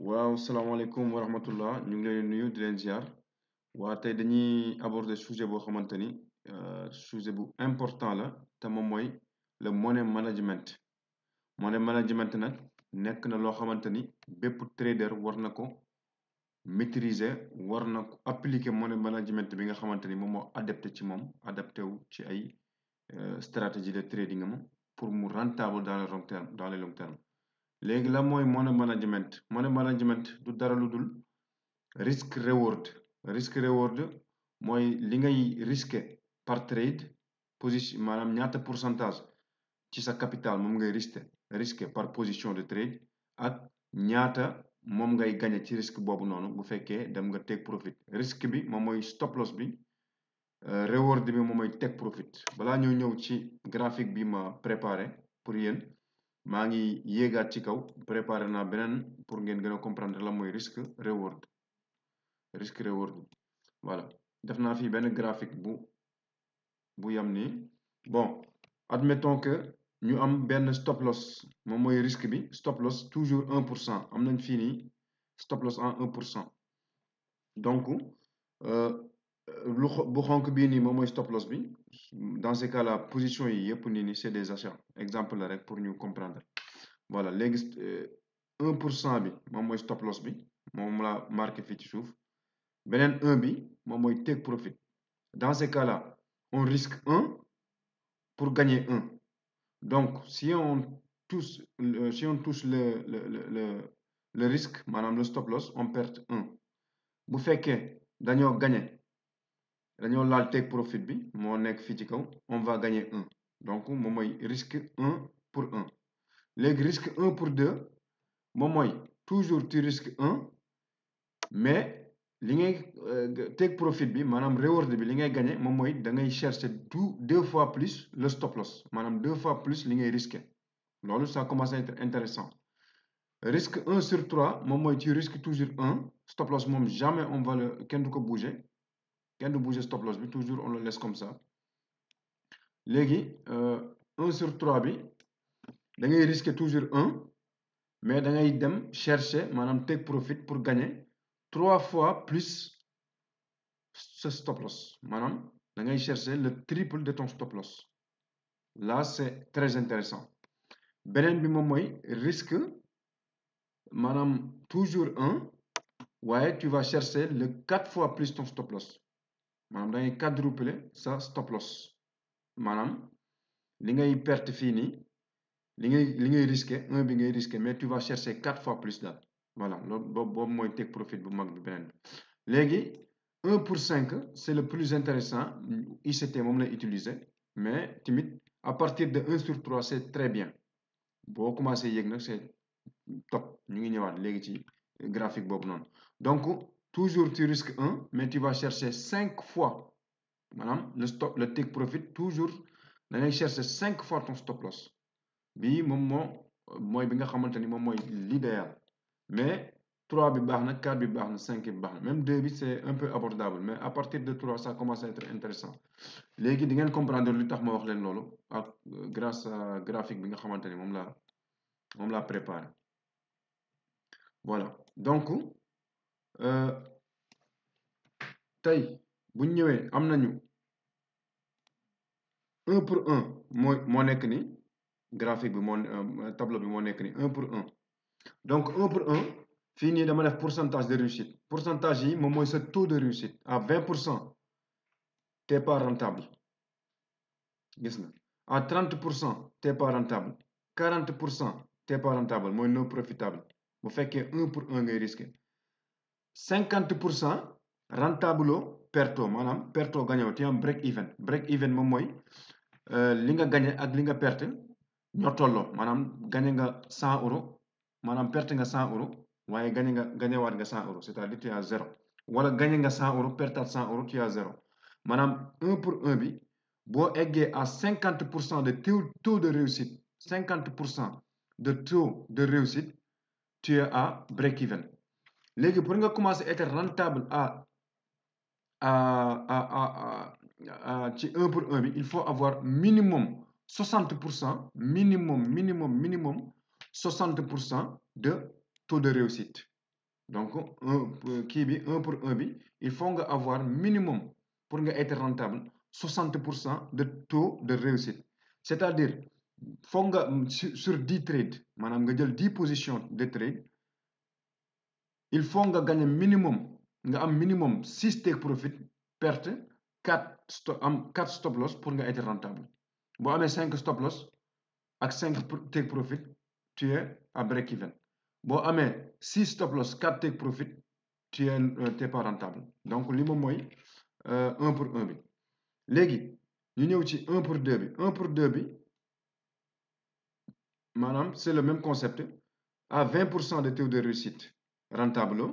waaw salaamaaleykum wa rahmatullah ñu ngi leen di nuyu di leen ziar waa tey dañuy aborder sujet boo xamante ni sujet bu important la te moom mooy le money management money management nag nekk na loo xamante ni bépp trader war na ko maîtriser war na ko appliquer money management bi nga xamante ni moom moo adapté ci moom adapté wu ci ay stratégie de trading am pour mu rentable dans le long terme dans le long terme. léegi la mooy money management du dara lu dul risk reward mooy li ngay risqué par trade position maanaam ñaata pourcentage ci sa capital moom ngay risqué par position de trade ak ñaata moom ngay gagné ci risque boobu noonu bu fekkee dem nga take profit risque bi moom mooy stop loss bi reward bi moom mooy take profit balaa ñoo ñëw ci graphique bi ma préparé pour yéen maa ngi yéegaat ci kaw préparé naa beneen pour ngeen gën a comprendre la mooy risque reward voilà def naa fii benn graphique bu yam nii bon admettons que ñu am benn stop loss moom mooy risque bi stop loss toujours 1% am nañ fii nii stop loss en 1% donc bu xonk bii nii moom mooy stop loss bi dans ce cas là position yi yëpp nii nii c'est des achats exemple la rek pour ñu comprendre voilà léegi 1% bi moom mooy stop loss bi moom la marqué fii ci suuf beneen 1 bi moom mooy take profit dans ce cas là on risque 1 pour gagner 1 donc si on touche le risque maanaam le stop loss on perd 1 bu fekkee dañoo laal take profit bi moo nekk fii ci kaw on va gagner 1 donc moom mooy risque 1 pour 1 léegi risque 1 pour 2 moom mooy toujours tu risques 1 mais li ngay take profit bi maanaam reward bi li ngay gagné moom mooy da ngay chercher deux fois plus le stop loss maanaam 2 fois plus li ngay risqué loolu ça commence à être intéressant risque 1 sur 3 moom mooy tu risques toujours 1 stop loss moom jamais on va le kenn du ko bouger kenn du bouger stop loss bi toujours on le laisse comme ça léegi 1 sur 3 bi da ngay risquer toujours 1 mais da ngay dem chercher maanaam take profit pour gagner 3 fois plus ce stop loss maanaam da ngay chercher le triple de ton stop loss là c'est très intéressant beneen bi moom mooy risque maanaam toujours 1 waaye tu vas chercher le 4 fois plus ton stop loss maanaam da ngay quadrupler sa stop loss maanaam li ngay perte fii nii li ngay risqué 1 bi ngay risqué mais tu vas chercher 4 fois plus daal voilà loolu boobu mooy take profit bu mag bi beneen bi léegi 1 pour 5 c'est le plus intéressant ICT moom lay utiliser mais tamit à partir de 1 sur 3 c'est très bien boo commencé yéeg nag c'est top ñu ngi ñëwaat léegi ci graphique boobu noonu donc toujours tu risques 1 mais tu vas chercher 5 fois maanaam le take profit toujours da ngay chercher 5 fois ton stop loss bii moom mooy bi nga xamante ni moom mooy l'idéal mais 3 bi baax na 4 bi baax na 5 bi baax na même 2 bi c'est un peu abordable mais à partir de 3 ça commence à être intéressant léegi di ngeen comprendre lu tax ma wax leen loolu ak grâce à graphique bi nga xamante ni moom laa préparé voilà donc tey bu ñu ñëwee am nañu 1 pour 1 moo nekk ni graphique bi tableau bi moo nekk ni 1 pour 1 donc 1 pour 1 fii nii dama def pourcentage de réussite pourcentage yi moom mooy sa taux de réussite à 20% t'es pas rentable gis na à 30% t'es pas rentable 40% t'es pas rentable mooy non profitable bu fekkee 1 pour 1 ngay risqué 50% rentable perto maanaam perto gagnoo tu am break even moom mooy li nga gagné ak li nga perte ñoo tolloo maanaam gagné nga 100 euros maanaam perte nga 100 euros waaye gagné waat nga 100 euros c'est-à-dire tu es à 0 wala gagné nga 100 euros pertaat 100 euros tu es à 0 maanaam 1 pour 1 bi boo eggee à 50% de taux de réussite 50% de taux de réussite tu es à break even léegi pour nga commencer être rentable ci 1 pour 1 bi il faut avoir minimum 60% minimum 60% de taux de réussite donc 1 pour 1 bi il faut nga avoir minimum pour nga être rentable 60% de taux de réussite c'est-à-dire faut nga sur 10 trades maanaam nga jël 10 positions de trade il faut nga gagner minimum 6 take profit perte 4 stop loss pour nga être rentable boo amee 5 stop loss ak 5 take profit tu es à break even boo amee 6 stop loss 4 take profit t'es pas rentable donc li moom mooy 1 pour 1 bi léegi ñu ñëw ci 1 pour 2 bi 1 pour 2 bi maanaam c'est le même concept à 20% de taux de réussite rentable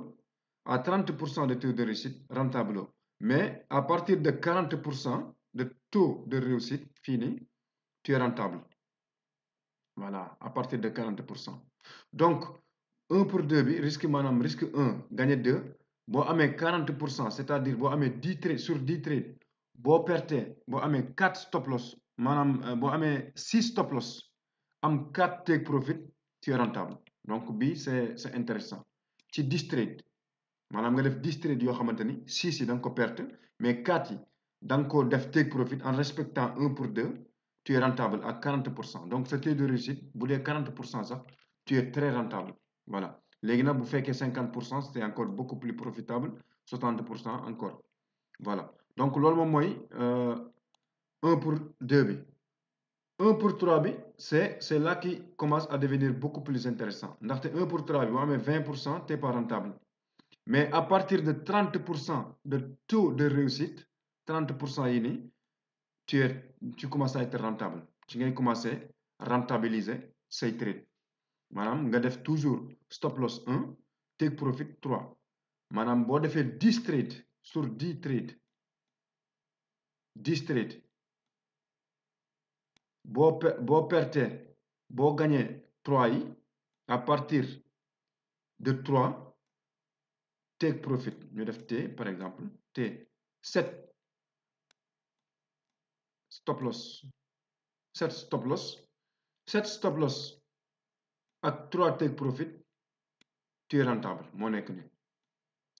à 30% de taux de réussite rentable mais à partir de 40% de taux de réussite fini tu es rentable voilà à partir de 40% donc 1 pour 2 bi risque maanaam risque 1 gagner 2 boo amee 40% c'est-à-dire boo amee 10 trades sur 10 trades boo pertee boo amee 4 stop loss maanaam boo amee 6 stop loss am 4 take profit tu es rentable donc bii c'est intéressant ci 10 trades maanaam nga def 10 trades yoo xamante ni 6 yi da nga ko perte mais 4 yi da nga ko def take profit en respectant 1 pour 2 tu es rentable à 40% donc sa taux de réussite bu dee 40% sax tu es très rentable voilà léegi nag bu fekkee 50% c'est encore beaucoup plus profitable 60% encore voilà donc loolu moom mooy 1 pour 2 bi 1 pour 3 bi c'est là qui commence à devenir beaucoup plus intéressant ndaxte 1 pour 3 bi boo amee 20% t'es pas rentable mais à partir de 30% de taux de réussite 30% yi nii tu commences à être rentable ci ngay commencer rentabiliser say trade maanaam nga def toujours stop loss 1 take profit 3 maanaam boo defee 10 trade sur 10 trade 10 trade boo perte boo gagné 3 yi à partir de 3 take profit ñu def T par exemple T 7 stop loss 7 stop loss 7 stop loss ak 3 take profit tu es rentable moo nekk ni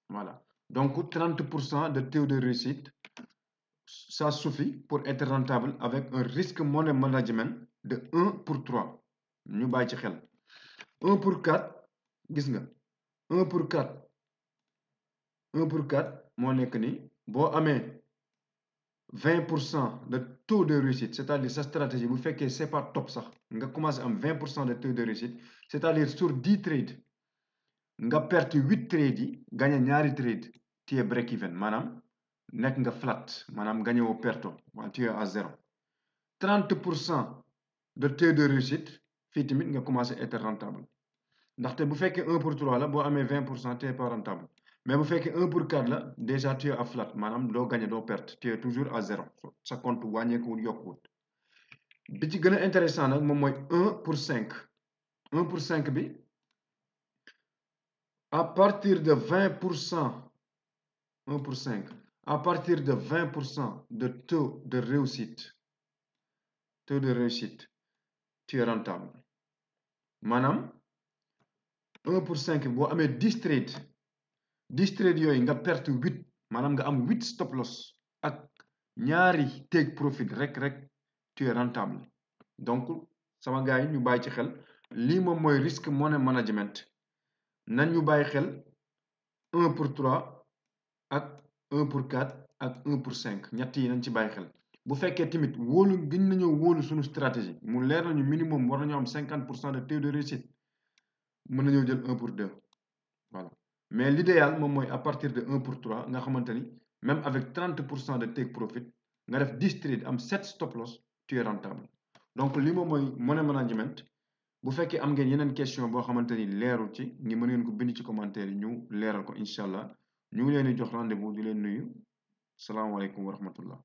voilà donc 30% de taux de réussite ça suffit pour être rentable avec un risque money management de 1 pour 3 ñu bàyyi ci xel 1 pour 4 gis nga 1 pour 4 1 pour 4 moo nekk ni boo amee 20% de taux de réussite c'est-à-dire sa stratégie bu fekkee c'est pas top sax nga commencé am 20% de taux de réussite c'est-à-dire sur 10 trades nga perte 8 trades yi gagné ñaari trade tu es break even maanaam nekk nga flat maanaam gagné woo perto maanaam tu es à 0 30% de taux de réussite fii tamit nga commencé être rentable ndaxte bu fekkee 1 pour 3 la boo amee 20% tu es pas rentable mais bu fekkee 1 pour 4 la déjà tu es à flat maanaam doo gagné doo perte tu es toujours à 0 sa compte wàññeekuwul yokkuwul bi ci gën a intéressant nag moom mooy 1 pour 5 1 pour 5 bi à partir de 20% 1 pour 5 à partir de 20% de taux de réussite tu es rentable maanaam 1 pour 5 boo amee 10 trades 10 trades yooyu nga perte 8 maanaam nga am 8 stop loss ak ñaari take profit rek tu es rentable donc sama gars yi ñu bàyyi ci xel lii moom mooy risque money management nañ ñu bàyyi xel 1 pour 3 ak 1 pour 4 ak 1 pour 5 ñett yi nañ ci bàyyi xel bu fekkee tamit wóolu gën nañoo wóolu suñu stratégie mu leer nañu minimum war nañoo am 50% de taux de réussite mën nañoo jël 1 pour 2 voilà mais l'idéal moom mooy à partir de 1 pour 3 nga xamante ni même avec 30% de take profit nga def 10 trades am 7 stop loss tu es rentable donc li moom mooy money management bu fekkee am ngeen yeneen question boo xamante ni leerul ci ngi mën ngeen ko bind ci commentaire yi ñu leeral ko incha allah ñu ngi leen di jox rendez-vous di leen nuyu salaamaaleykum wa rahmatullah